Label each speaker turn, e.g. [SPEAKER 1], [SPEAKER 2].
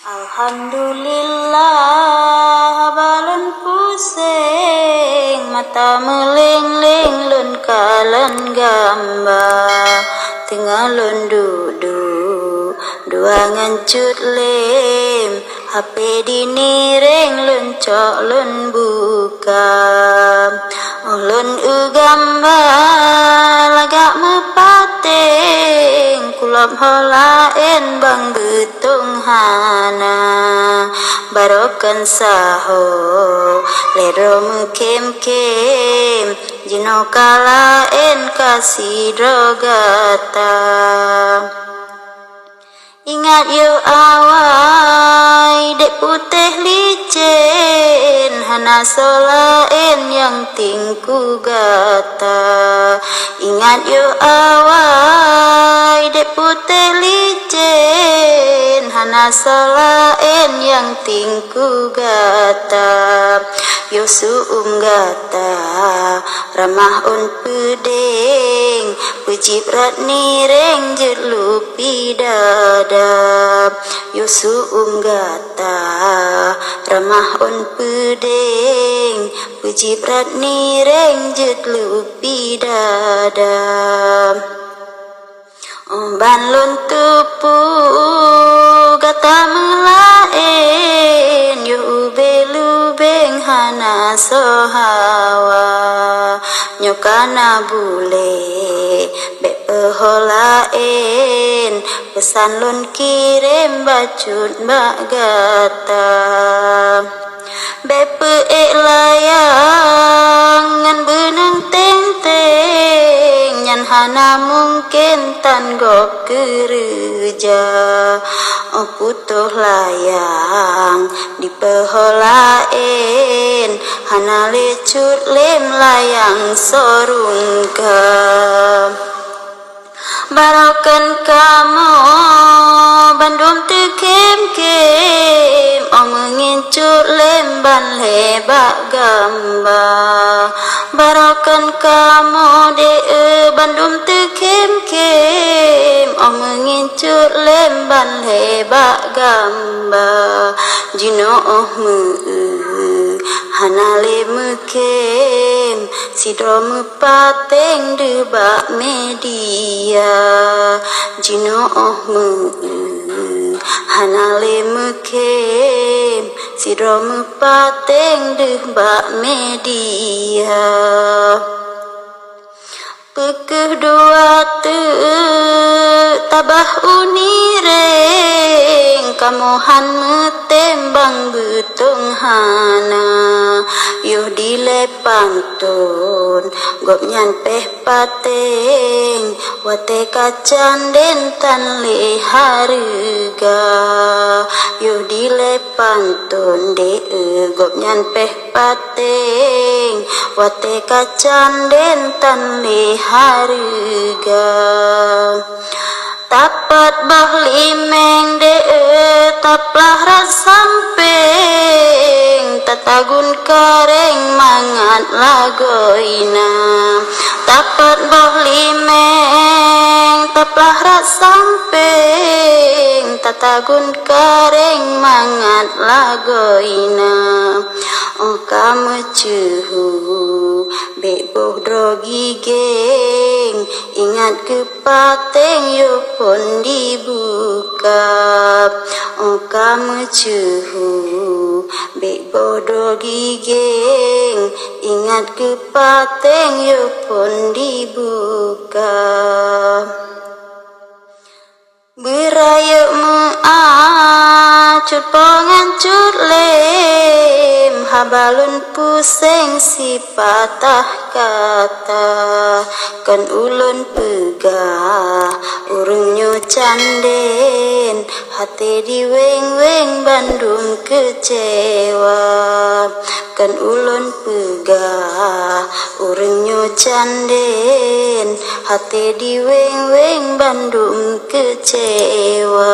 [SPEAKER 1] Alhamdulillah balon pusing mata meleng-leng lun kalan gambar tengah lun duduk dua ngancut lem HP dinireng lun cok lun buka lun gambar lagak mepateng kulap holaen bang betung hana barokan saho lero mekem-kem jino kalaen kasih drogata ingat yo awai dek putih licin hana solaen yang tingku gata ingat yo awai dek putih licin hana solaen yang tingku gata yo gata ramah un pedeng pejibrat nireng jelupi dadap yo gata ramah un pedeng pejibrat nireng jelupi dadap ban lun tupu gata melaen yo belubeng hana sohawa nyokana bule be peholaen pesan lun kirim bacut mbak gata bepe layang ngan benang teng-teng nyan hana mungkin tan gok kerja putuh layang di peholaen hana lecut lem layang sorungka barokan kamu bandum tekem-kem mengincut lemban lebak gambar barokan kamu de bandum tekem-kem mengincut lemban lebak gambar jino hana le mekem sidro mepateng debak media jino hana le mekem sidro mepateng debak media pekeh dua tabah unireng kamuhan metembang betung hana yuh dilepantun gop nyan peh pateng wate kacan dentan le harga yuh dilepantun de gop nyan peh pateng wate kacan dentan le harga tapat bahlimeng de taplah rasampeng tatagun kareng mangat lagoina tapat bahlimeng taplah rasampeng tatagun kareng mangat lagoina kamu cuhu beboh drogi geng ingat kepateng yo pun dibuka kamu cuhu beboh drogi geng ingat kepateng yo pun dibuka berayuk mengacut pengancut lem habalun pusing si patah kata kan ulun pegah urungnya canden hati diweng-weng bandung kecewa kan ulun pegah urungnya canden hati diweng-weng bandung kecewa